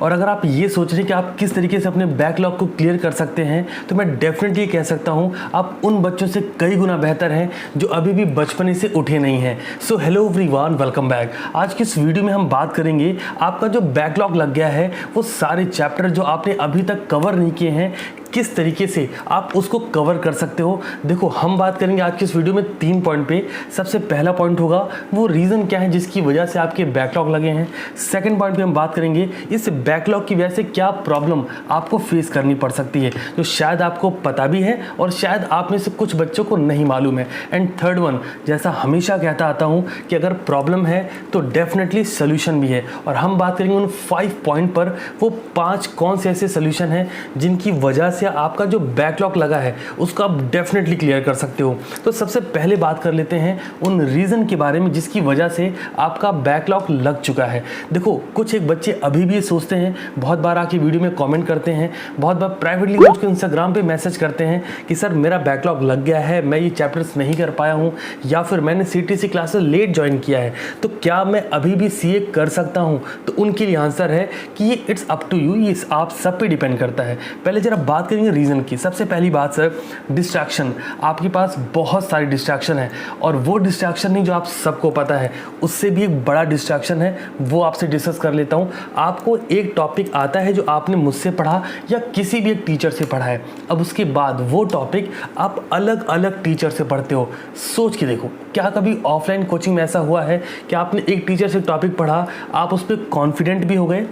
और अगर आप ये सोच रहे हैं कि आप किस तरीके से अपने बैकलॉग को क्लियर कर सकते हैं, तो मैं डेफिनेटली कह सकता हूँ आप उन बच्चों से कई गुना बेहतर हैं जो अभी भी बचपन से उठे नहीं हैं। So hello everyone, welcome back. आज की इस वीडियो में हम बात करेंगे आपका जो बैकलॉग लग गया है वो सारे चैप्टर जो आपने अभी तक कवर नहीं किए हैं, किस तरीके से आप उसको कवर कर सकते हो। देखो, हम बात करेंगे आज की इस वीडियो में 3 पॉइंट पे। सबसे पहला पॉइंट होगा वो रीज़न क्या है जिसकी वजह से आपके बैकलॉग लगे हैं। सेकंड पॉइंट पे हम बात करेंगे इस बैकलॉग की वजह से क्या प्रॉब्लम आपको फेस करनी पड़ सकती है, जो शायद आपको पता भी है और शायद आप में से कुछ बच्चों को नहीं मालूम है। एंड थर्ड वन, जैसा हमेशा कहता आता हूँ कि अगर प्रॉब्लम है तो डेफिनेटली सोल्यूशन भी है, और हम बात करेंगे उन 5 पॉइंट पर, वो 5 कौन से ऐसे सोल्यूशन हैं जिनकी वजह से आपका जो बैकलॉग लगा है उसको आप डेफिनेटली क्लियर कर सकते हो। तो सबसे पहले बात कर लेते हैं उन रीज़न के बारे में जिसकी वजह से आपका बैकलॉग लग चुका है। देखो, कुछ एक बच्चे अभी भी ये सोचते हैं, बहुत बार आके वीडियो में कमेंट करते हैं, बहुत बार प्राइवेटली मुझको इंस्टाग्राम पे मैसेज करते हैं कि सर मेरा बैकलॉग लग गया है, मैं ये चैप्टर्स नहीं कर पाया हूँ, या फिर मैंने CTC क्लासेस लेट ज्वाइन किया है, तो क्या मैं अभी भी CA कर सकता हूँ? तो उनके लिए आंसर है कि ये इट्स अप टू यू, ये आप सब पे डिपेंड करता है। पहले जरा बात करेंगे रीज़न की। सबसे पहली बात सर, डिस्ट्रैक्शन। आपके पास बहुत सारी डिस्ट्रैक्शन है, और वो डिस्ट्रैक्शन नहीं जो आप सबको पता है, उससे भी एक बड़ा डिस्ट्रैक्शन है, वो आपसे डिस्कस कर लेता हूँ। आपको एक टॉपिक आता है जो आपने मुझसे पढ़ा या किसी भी एक टीचर से पढ़ा है, अब उसके बाद वो टॉपिक आप अलग अलग टीचर से पढ़ते हो। सोच के देखो, क्या कभी ऑफलाइन कोचिंग में ऐसा हुआ है कि आपने एक टीचर से टॉपिक पढ़ा, आप उस पर कॉन्फिडेंट भी हो गए?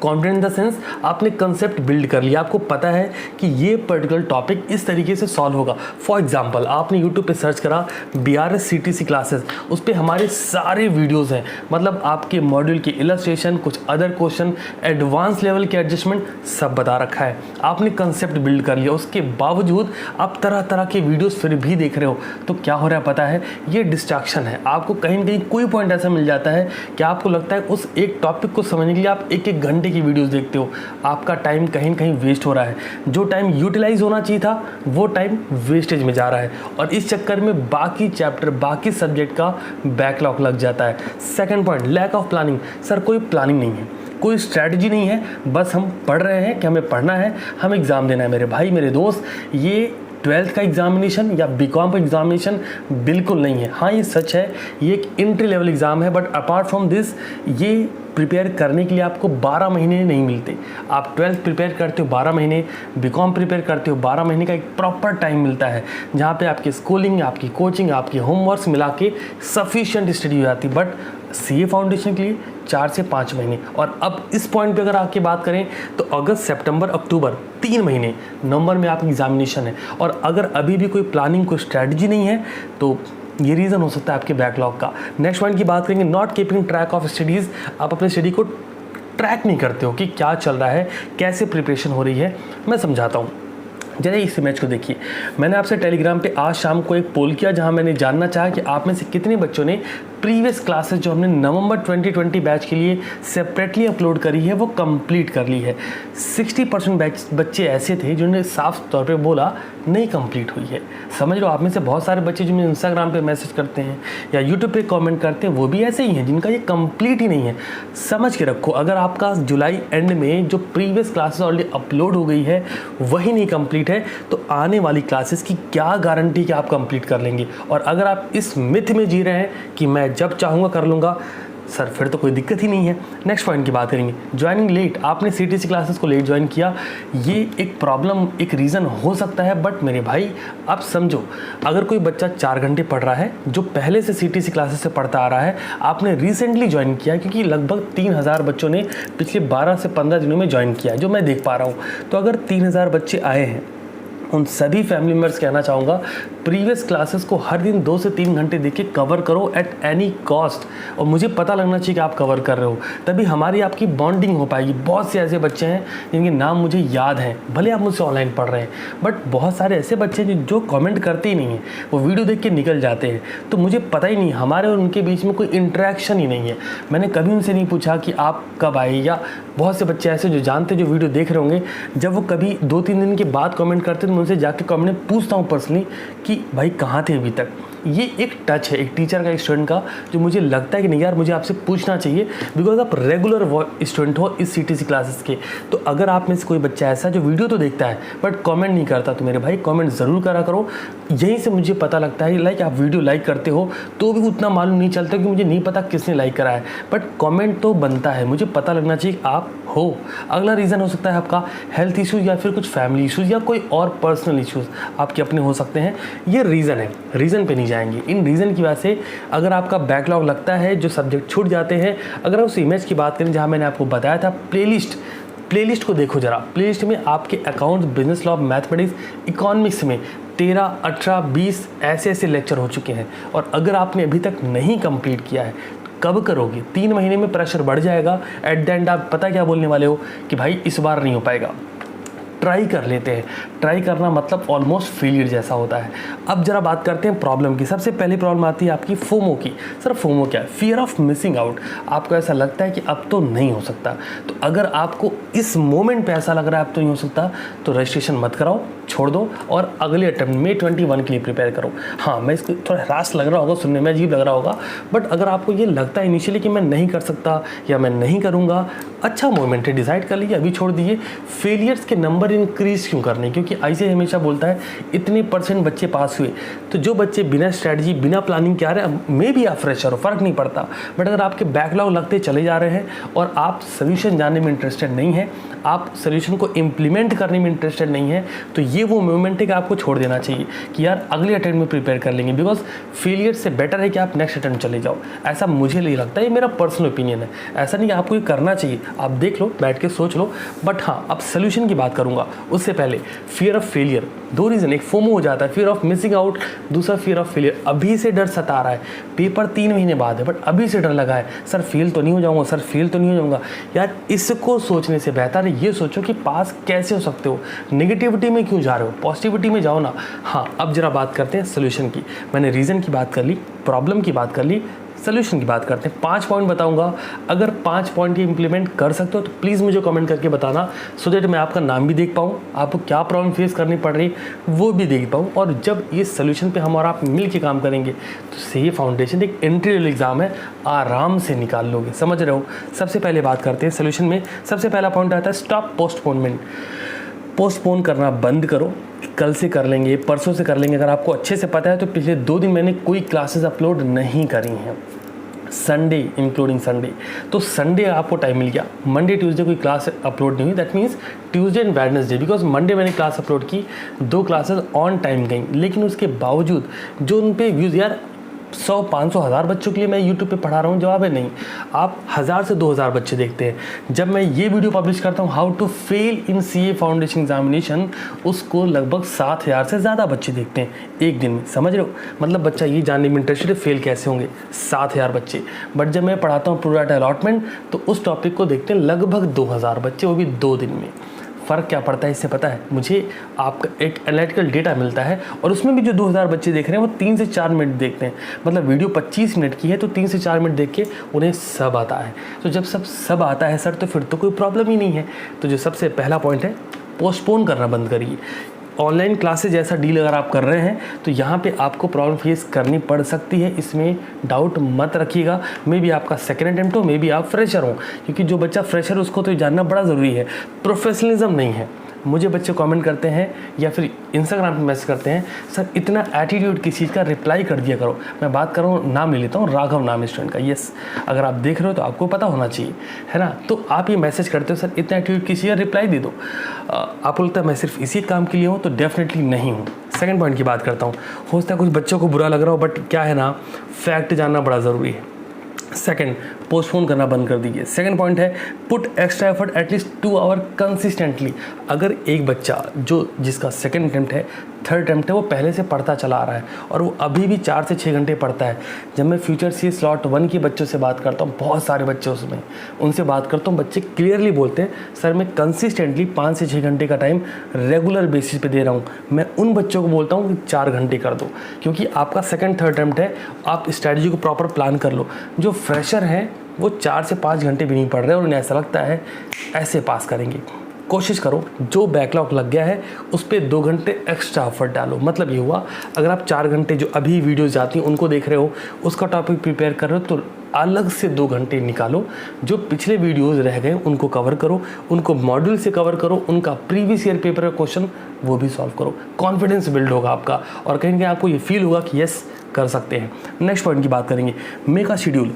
कॉन्फिडेंट इन द सेंस आपने कंसेप्ट बिल्ड कर लिया, आपको पता है कि ये पर्टिकुलर टॉपिक इस तरीके से सॉल्व होगा। फॉर एग्जांपल, आपने यूट्यूब पे सर्च करा BRS CTC क्लासेस, उस पर हमारे सारे वीडियोस हैं, मतलब आपके मॉड्यूल के इलस्ट्रेशन, कुछ अदर क्वेश्चन, एडवांस लेवल के एडजस्टमेंट सब बता रखा है। आपने कंसेप्ट बिल्ड कर लिया, उसके बावजूद आप तरह तरह के वीडियोज़ फिर भी देख रहे हो, तो क्या हो रहा है पता है? ये डिस्ट्रैक्शन है। आपको कहीं ना कहीं कोई पॉइंट ऐसा मिल जाता है कि आपको लगता है उस एक टॉपिक को समझने के लिए आप एक एक घंटे की वीडियोस देखते हो, आपका टाइम कहीं ना कहीं वेस्ट हो रहा है। जो टाइम यूटिलाइज होना चाहिए था वो टाइम वेस्टेज में जा रहा है, और इस चक्कर में बाकी चैप्टर, बाकी सब्जेक्ट का बैकलॉग लग जाता है। Second point, lack of planning. Sir कोई प्लानिंग नहीं है, कोई स्ट्रैटेजी नहीं है, बस हम पढ़ रहे हैं कि हमें पढ़ना है, हम एग्ज़ाम देना है। मेरे भाई, मेरे दोस्त, ये 12th का एग्जामिनेशन या BCom का एग्जामिनेशन बिल्कुल नहीं है। हाँ, ये सच है, ये एक एंट्री लेवल एग्ज़ाम है, बट अपार्ट फ्रॉम दिस ये प्रिपेयर करने के लिए आपको 12 महीने नहीं मिलते। आप 12th प्रिपेयर करते हो 12 महीने, BCom प्रिपेयर करते हो 12 महीने का एक प्रॉपर टाइम मिलता है, जहाँ पे आपकी स्कूलिंग, आपकी कोचिंग, आपकी होमवर्क्स मिला के सफिशिएंट स्टडी हो जाती है। बट CA फाउंडेशन के लिए 4 से 5 महीने। और अब इस पॉइंट पे अगर आके बात करें तो अगस्त, सितंबर, अक्टूबर 3 महीने, नवंबर में आपकी एग्जामिनेशन है, और अगर अभी भी कोई प्लानिंग, कोई स्ट्रैटेजी नहीं है, तो ये रीज़न हो सकता है आपके बैकलॉग का। नेक्स्ट पॉइंट की बात करेंगे, not keeping track of studies. आप अपने स्टडी को ट्रैक नहीं करते हो कि क्या चल रहा है, कैसे प्रिपरेशन हो रही है। मैं समझाता हूँ, जरा इस इमेज को देखिए। मैंने आपसे टेलीग्राम पे आज शाम को एक पोल किया जहां मैंने जानना चाहा कि आप में से कितने बच्चों ने प्रीवियस क्लासेस जो हमने नवंबर 2020 बैच के लिए सेपरेटली अपलोड करी है वो कंप्लीट कर ली है। 60% बच्चे ऐसे थे जिन्होंने साफ तौर पे बोला नहीं कंप्लीट हुई है। समझ लो, आप में से बहुत सारे बच्चे जो मुझे इंस्टाग्राम पे मैसेज करते हैं या यूट्यूब पे कमेंट करते हैं, वो भी ऐसे ही हैं जिनका ये कंप्लीट ही नहीं है। समझ के रखो, अगर आपका जुलाई एंड में जो प्रीवियस क्लासेस ऑलरेडी अपलोड हो गई है वही नहीं कंप्लीट है, तो आने वाली क्लासेस की क्या गारंटी कि आप कंप्लीट कर लेंगे? और अगर आप इस मिथ में जी रहे हैं कि मैं जब चाहूँगा कर लूँगा, सर फिर तो कोई दिक्कत ही नहीं है। नेक्स्ट पॉइंट की बात करेंगे, ज्वाइनिंग लेट। आपने CTC क्लासेस को लेट ज्वाइन किया, ये एक प्रॉब्लम, एक रीज़न हो सकता है, बट मेरे भाई आप समझो, अगर कोई बच्चा 4 घंटे पढ़ रहा है जो पहले से CTC क्लासेस से पढ़ता आ रहा है, आपने रिसेंटली ज्वाइन किया, क्योंकि लगभग 3000 बच्चों ने पिछले 12 से 15 दिनों में ज्वाइन किया है जो मैं देख पा रहा हूँ, तो अगर 3000 बच्चे आए हैं, उन सभी फैमिली मेम्बर्स कहना चाहूँगा, प्रीवियस क्लासेस को हर दिन 2 से 3 घंटे देख के कवर करो एट एनी कॉस्ट, और मुझे पता लगना चाहिए कि आप कवर कर रहे हो, तभी हमारी आपकी बॉन्डिंग हो पाएगी। बहुत से ऐसे बच्चे हैं जिनके नाम मुझे याद हैं, भले आप मुझसे ऑनलाइन पढ़ रहे हैं, बट बहुत सारे ऐसे बच्चे हैं जो कमेंट करते ही नहीं हैं, वो वीडियो देख के निकल जाते हैं, तो मुझे पता ही नहीं, हमारे और उनके बीच में कोई इंटरेक्शन ही नहीं है। मैंने कभी उनसे नहीं पूछा कि आप कब आए, या बहुत से बच्चे ऐसे जो जानते, जो वीडियो देख रहे होंगे, जब वो कभी 2-3 दिन के बाद कमेंट करते तो मैं उनसे जाके कमेंट पूछता हूँ पर्सनली कि भाई कहाँ थे अभी तक। ये एक टच है एक टीचर का, एक स्टूडेंट का, जो मुझे लगता है कि नहीं यार मुझे आपसे पूछना चाहिए, बिकॉज आप रेगुलर स्टूडेंट हो इस CTC क्लासेस के। तो अगर आप में से कोई बच्चा ऐसा जो वीडियो तो देखता है बट कमेंट नहीं करता, तो मेरे भाई कमेंट ज़रूर करा करो। यहीं से मुझे पता लगता है लाइक आप वीडियो लाइक करते हो तो भी उतना मालूम नहीं चलता कि मुझे नहीं पता किसने लाइक करा है, बट कमेंट तो बनता है, मुझे पता लगना चाहिए आप हो। अगला रीज़न हो सकता है आपका हेल्थ इश्यूज़ या फिर कुछ फैमिली इश्यूज़ या कोई और पर्सनल इश्यूज़ आपके अपने हो सकते हैं। ये रीज़न है, रीज़न पे नहीं जाएंगे। इन रीज़न की वजह से अगर आपका बैकलॉग लगता है, जो सब्जेक्ट छूट जाते हैं, अगर उस इमेज की बात करें जहाँ मैंने आपको बताया था प्लेलिस्ट को देखो जरा। प्लेलिस्ट में आपके accounts, business law, mathematics, economics में 13, 18, 20 ऐसे लेक्चर हो चुके हैं। और अगर आपने अभी तक नहीं कंप्लीट किया है कब करोगे? 3 महीने में प्रेशर बढ़ जाएगा। एट द एंड आप पता क्या बोलने वाले हो कि भाई इस बार नहीं हो पाएगा। ट्राई कर लेते हैं। ट्राई करना मतलब ऑलमोस्ट फेलियर जैसा होता है। अब जरा बात करते हैं प्रॉब्लम की। सबसे पहली प्रॉब्लम आती है आपकी फोमो की। सर फोमो क्या है? Fear of missing out. आपको ऐसा लगता है कि अब तो नहीं हो सकता। तो अगर आपको इस मोमेंट पे ऐसा लग रहा है अब तो नहीं हो सकता, तो रजिस्ट्रेशन मत कराओ, छोड़ दो और अगले अटेम्प्ट May 21 के लिए प्रिपेयर करो। हाँ, मैं इसको थोड़ा हरास लग रहा होगा, सुनने में अजीब लग रहा होगा, बट अगर आपको ये लगता है इनिशियली कि मैं नहीं कर सकता या मैं नहीं करूँगा, अच्छा मोमेंट है, डिसाइड कर लीजिए, अभी छोड़ दीजिए। फेलियर्स के नंबर इंक्रीज क्यों करने? क्योंकि ऐसे हमेशा बोलता है इतने % बच्चे पास हुए। तो जो बच्चे बिना स्ट्रैटेजी, बिना प्लानिंग के आ रहे हैं, मे भी आप फ्रेशर हो, फर्क नहीं पड़ता, बट अगर आपके बैकलॉग लगते चले जा रहे हैं और आप सोल्यूशन जानने में इंटरेस्टेड नहीं है, आप सोल्यूशन को इम्प्लीमेंट करने में इंटरेस्टेड नहीं है, तो ये वो मोमेंट है कि आपको छोड़ देना चाहिए कि यार अगले अटेम्प्ट में प्रिपेयर कर लेंगे। बिकॉज फेलियर से बेटर है कि आप नेक्स्ट अटेम्प्ट चले जाओ। ऐसा मुझे नहीं लगता, ये मेरा पर्सनल ओपिनियन है। ऐसा नहीं कि आपको ये करना चाहिए, आप देख लो, बैठ के सोच लो। बट हाँ, अब सोल्यूशन की बात करूंगा उससे पहले फियर ऑफ फेलियर। 2 रीज़न, एक फोमो हो जाता है, फियर ऑफ मिसिंग आउट, दूसरा फियर ऑफ फेलियर। अभी से डर सता रहा है, पेपर 3 महीने बाद है, बट अभी से डर लगा है, सर फेल तो नहीं हो जाऊंगा, सर फेल तो नहीं हो जाऊंगा। यार इसको सोचने से बेहतर है ये सोचो कि पास कैसे हो सकते हो। नेगेटिविटी में क्यों जा रहे हो, पॉजिटिविटी में जाओ ना। हाँ, अब जरा बात करते हैं सोल्यूशन की। मैंने रीज़न की बात कर ली, प्रॉब्लम की बात कर ली, सोल्यूशन की बात करते हैं। 5 पॉइंट बताऊंगा, अगर 5 पॉइंट ही इंप्लीमेंट कर सकते हो तो प्लीज़ मुझे कमेंट करके बताना, सो दैट मैं आपका नाम भी देख पाऊँ, आपको क्या प्रॉब्लम फेस करनी पड़ रही वो भी देख पाऊँ। और जब ये सोल्यूशन पे हम और आप मिल के काम करेंगे तो सही फाउंडेशन, एक एंट्री लेवल एग्जाम है, आराम से निकाल लोगे। समझ रहे हो? सबसे पहले बात करते हैं सोल्यूशन में। सबसे पहला पॉइंट आता है स्टॉप पोस्टपोनमेंट। पोस्टपोन करना बंद करो। कल से कर लेंगे, परसों से कर लेंगे। अगर आपको अच्छे से पता है तो पिछले 2 दिन मैंने कोई क्लासेस अपलोड नहीं करी हैं, संडे इंक्लूडिंग संडे। तो संडे आपको टाइम मिल गया, मंडे ट्यूसडे कोई क्लास अपलोड नहीं हुई, that means Tuesday and Wednesday. Because Monday मैंने क्लास अपलोड की, 2 क्लासेस ऑन टाइम गई, लेकिन उसके बावजूद जो उन पे व्यूज़, यार 100, 500, 1000 बच्चों के लिए मैं यूट्यूब पे पढ़ा रहा हूँ, जवाब है नहीं। आप 1000 से 2000 बच्चे देखते हैं। जब मैं ये वीडियो पब्लिश करता हूँ how to fail in CA foundation examination, उसको लगभग 7000 से ज़्यादा बच्चे देखते हैं एक दिन में। समझ रहे हो? मतलब बच्चा ये जानने में इंटरेस्टेड है फेल कैसे होंगे, 7000 बच्चे। बट जब मैं पढ़ाता हूँ प्रोडक्ट अलॉटमेंट तो उस टॉपिक को देखते हैं लगभग 2000 बच्चे, वो भी 2 दिन में। फ़र्क क्या पड़ता है इससे पता है? मुझे आपका एक एनालिटिकल डेटा मिलता है और उसमें भी जो 2000 बच्चे देख रहे हैं वो 3 से 4 मिनट देखते हैं। मतलब वीडियो 25 मिनट की है तो 3 से 4 मिनट देख के उन्हें सब आता है। तो जब सब आता है सर, तो फिर तो कोई प्रॉब्लम ही नहीं है। तो जो सबसे पहला पॉइंट है, पोस्टपोन करना बंद करिए। ऑनलाइन क्लासेज जैसा डील अगर आप कर रहे हैं तो यहाँ पे आपको प्रॉब्लम फेस करनी पड़ सकती है, इसमें डाउट मत रखिएगा। मे बी आपका सेकेंड अटेम्प्ट हो, मे बी आप फ्रेशर हो, क्योंकि जो बच्चा फ्रेशर है उसको तो जानना बड़ा ज़रूरी है, प्रोफेशनलिज्म नहीं है। मुझे बच्चे कमेंट करते हैं या फिर इंस्टाग्राम पे मैसेज करते हैं, सर इतना एटीट्यूड किस चीज़ का, रिप्लाई कर दिया करो। मैं बात कर रहा हूँ, नाम ले लेता हूँ, राघव नाम स्टूडेंट का। यस, अगर आप देख रहे हो तो आपको पता होना चाहिए, है ना? तो आप ये मैसेज करते हो सर इतना एटीट्यूड किसी का, रिप्लाई दे दो। आपको लगता है मैं सिर्फ इसी काम के लिए हूँ, तो डेफिनेटली नहीं हूँ। सेकंड पॉइंट की बात करता हूँ। हो सकता है कुछ बच्चों को बुरा लग रहा हो, बट क्या है ना, फैक्ट जानना बड़ा ज़रूरी है। सेकंड, पोस्टपोन करना बंद कर दीजिए। सेकंड पॉइंट है put extra effort at least 2 hour consistently. अगर एक बच्चा जिसका सेकंड अटेम्प्ट है, थर्ड अटेम्प्ट है, वो पहले से पढ़ता चला आ रहा है और वो अभी भी 4 से 6 घंटे पढ़ता है। जब मैं फ्यूचर CA स्लॉट 1 के बच्चों से बात करता हूँ, बहुत सारे बच्चे उसमें, उनसे बात करता हूँ, बच्चे क्लियरली बोलते हैं सर मैं कंसिस्टेंटली 5 से 6 घंटे का टाइम रेगुलर बेसिस पे दे रहा हूँ। मैं उन बच्चों को बोलता हूँ कि 4 घंटे कर दो, क्योंकि आपका सेकंड थर्ड अटेम्प्ट है, आप स्ट्रैटेजी को प्रॉपर प्लान कर लो। जो फ्रेशर हैं वो 4 से 5 घंटे भी नहीं पढ़ रहे और उन्हें ऐसा लगता है ऐसे पास करेंगे। कोशिश करो जो बैकलॉग लग गया है उस पर 2 घंटे एक्स्ट्रा एफर्ट डालो। मतलब ये हुआ, अगर आप 4 घंटे जो अभी वीडियोज़ जाती हैं उनको देख रहे हो, उसका टॉपिक प्रिपेयर कर रहे हो, तो अलग से 2 घंटे निकालो, जो पिछले वीडियोज़ रह गए उनको कवर करो, उनको मॉड्यूल से कवर करो, उनका प्रीवियस ईयर पेपर का क्वेश्चन वो भी सॉल्व करो। कॉन्फिडेंस बिल्ड होगा आपका और कहीं ना कहीं आपको ये फील होगा कि यस कर सकते हैं। नेक्स्ट पॉइंट की बात करेंगे, मेक अ शेड्यूल।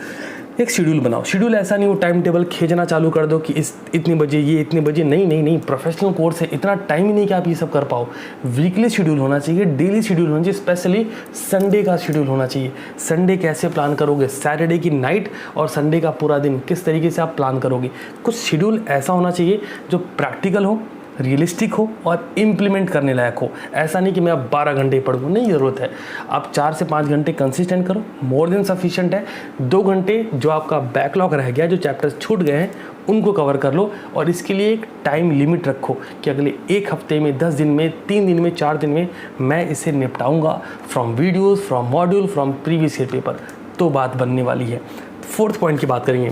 एक शेड्यूल बनाओ। शेड्यूल ऐसा नहीं हो टाइम टेबल खींचना चालू कर दो कि इतने बजे ये इतने बजे, नहीं, प्रोफेशनल कोर्स है, इतना टाइम ही नहीं कि आप ये सब कर पाओ। वीकली शेड्यूल होना चाहिए, डेली शेड्यूल होना चाहिए, स्पेशली संडे का शेड्यूल होना चाहिए। संडे कैसे प्लान करोगे, सैटरडे की नाइट और संडे का पूरा दिन किस तरीके से आप प्लान करोगे। कुछ शेड्यूल ऐसा होना चाहिए जो प्रैक्टिकल हो, रियलिस्टिक हो और इम्प्लीमेंट करने लायक हो। ऐसा नहीं कि मैं अब 12 घंटे पढ़ूँ, नहीं ज़रूरत है। आप 4 से 5 घंटे कंसिस्टेंट करो, मोर देन सफिशिएंट है। 2 घंटे जो आपका बैकलॉग रह गया, जो चैप्टर्स छूट गए हैं, उनको कवर कर लो और इसके लिए एक टाइम लिमिट रखो कि अगले 1 हफ्ते में, 10 दिन में, 3 दिन में, 4 दिन में मैं इसे निपटाऊंगा from videos, from module, from previous year paper. तो बात बनने वाली है। 4th पॉइंट की बात करेंगे,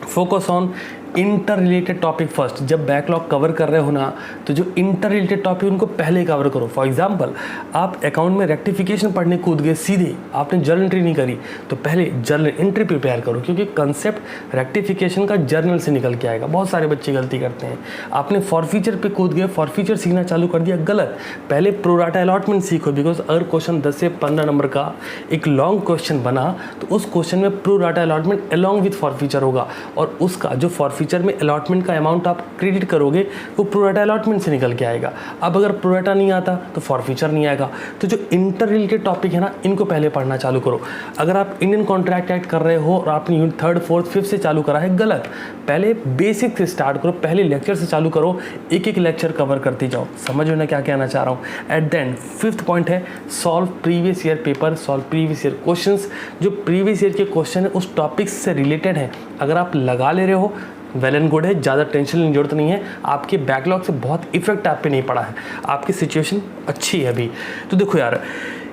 focus on inter related topic first. जब बैकलॉग कवर कर रहे हो ना, तो जो इंटर रिलेटेड टॉपिक उनको पहले कवर करो। फॉर एग्जांपल, आप अकाउंट में रेक्टिफिकेशन पढ़ने कूद गए सीधे, आपने जर्नल एंट्री नहीं करी, तो पहले जर्नल एंट्री प्रिपेयर करो, क्योंकि कंसेप्ट रेक्टिफिकेशन का जर्नल से निकल के आएगा। बहुत सारे बच्चे गलती करते हैं, आपने फॉरफीचर पे कूद गए, फॉरफीचर सीखना चालू कर दिया, गलत। पहले प्रोराटा अलॉटमेंट सीखो, बिकॉज अगर क्वेश्चन 10 से 15 नंबर का एक लॉन्ग क्वेश्चन बना तो उस क्वेश्चन में pro rata allotment along with forfeiture होगा, और उसका जो फॉरफीचर में अलॉटमेंट का अमाउंट आप क्रेडिट करोगे वो प्रोराटा अलॉटमेंट से निकल के आएगा। अब अगर प्रोराटा नहीं आता तो फॉरफीचर नहीं आएगा। तो जो इंटर रिलेटेड टॉपिक है ना, इनको पहले पढ़ना चालू करो। अगर आप इंडियन कॉन्ट्रैक्ट एक्ट कर रहे हो और आपने यूनिट 3rd, 4th, 5th से चालू करा है, गलत। पहले बेसिक से स्टार्ट करो, पहले लेक्चर से चालू करो, एक लेक्चर कवर करते जाओ। समझ में ना क्या कहना चाह रहा हूँ। At the end 5th point है, solve previous year paper, solve previous year questions. जो प्रीवियस ईयर के क्वेश्चन है उस टॉपिक से रिलेटेड है, अगर आप लगा ले रहे हो वेल एंड गुड है, ज़्यादा टेंशन लेने की जरूरत नहीं है। आपके बैकलॉग से बहुत इफेक्ट आप पे नहीं पड़ा है, आपकी सिचुएशन अच्छी है अभी। तो देखो यार,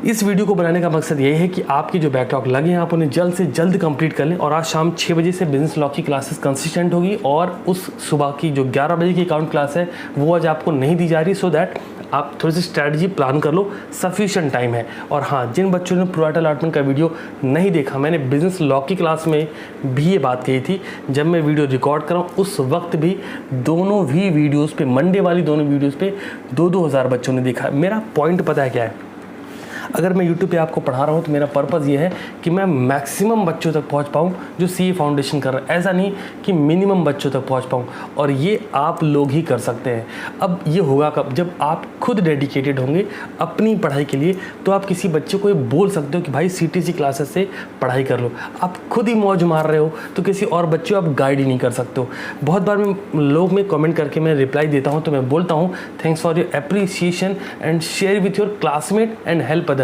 इस वीडियो को बनाने का मकसद ये है कि आपके जो बैकलॉग लगे हैं आप उन्हें जल्द से जल्द कंप्लीट कर लें। और आज शाम 6 बजे से बिजनेस लॉ की क्लासेस कंसिस्टेंट होगी, और उस सुबह की जो 11 बजे की अकाउंट क्लास है वो आज आपको नहीं दी जा रही, सो दैट आप थोड़ी सी स्ट्रैटेजी प्लान कर लो, सफिशिएंट टाइम है। और हाँ, जिन बच्चों ने प्रोराटा अलॉटमेंट का वीडियो नहीं देखा, मैंने बिजनेस लॉ की क्लास में भी ये बात कही थी। जब मैं वीडियो रिकॉर्ड कर रहा हूँ उस वक्त भी दोनों भी वीडियोज़ पे, मंडे वाली दोनों वीडियोज़ पे 2-2 हज़ार बच्चों ने देखा। मेरा पॉइंट पता है क्या है, अगर मैं YouTube पे आपको पढ़ा रहा हूँ तो मेरा पर्पज़ ये है कि मैं मैक्सिमम बच्चों तक पहुँच पाऊँ जो CA फाउंडेशन कर रहा है, ऐसा नहीं कि मिनिमम बच्चों तक पहुँच पाऊँ। और ये आप लोग ही कर सकते हैं। अब ये होगा कब, जब आप खुद डेडिकेटेड होंगे अपनी पढ़ाई के लिए, तो आप किसी बच्चे को ये बोल सकते हो कि भाई CTC क्लासेस से पढ़ाई कर लो। आप खुद ही मौज मार रहे हो तो किसी और बच्चे को आप गाइड ही नहीं कर सकते हो। बहुत बार मैं लोग में कमेंट करके मैं रिप्लाई देता हूँ, तो मैं बोलता हूँ thanks for your appreciation and share with your classmate and help others.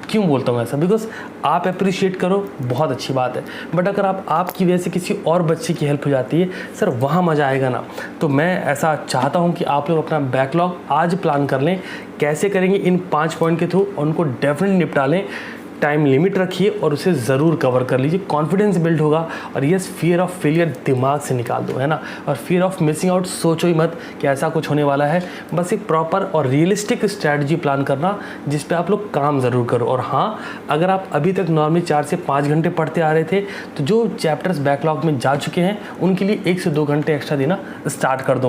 क्यों बोलता हूँ ऐसा? बिकॉज आप अप्रिशिएट करो, बहुत अच्छी बात है, बट अगर आपकी वजह से किसी और बच्चे की हेल्प हो जाती है, सर वहाँ मज़ा आएगा ना। तो मैं ऐसा चाहता हूँ कि आप लोग अपना बैकलॉग आज प्लान कर लें। कैसे करेंगे? इन 5 पॉइंट के थ्रू, उनको डेफिनेटली निपटा लें। टाइम लिमिट रखिए और उसे ज़रूर कवर कर लीजिए। कॉन्फिडेंस बिल्ड होगा। और यस, फियर ऑफ फेलियर दिमाग से निकाल दो, है ना। और फियर ऑफ मिसिंग आउट सोचो ही मत कि ऐसा कुछ होने वाला है। बस एक प्रॉपर और रियलिस्टिक स्ट्रैटेजी प्लान करना जिस पे आप लोग काम ज़रूर करो। और हाँ, अगर आप अभी तक नॉर्मली 4 से 5 घंटे पढ़ते आ रहे थे, तो जो चैप्टर्स बैकलॉग में जा चुके हैं उनके लिए 1 से 2 घंटे एक्स्ट्रा देना स्टार्ट कर दो।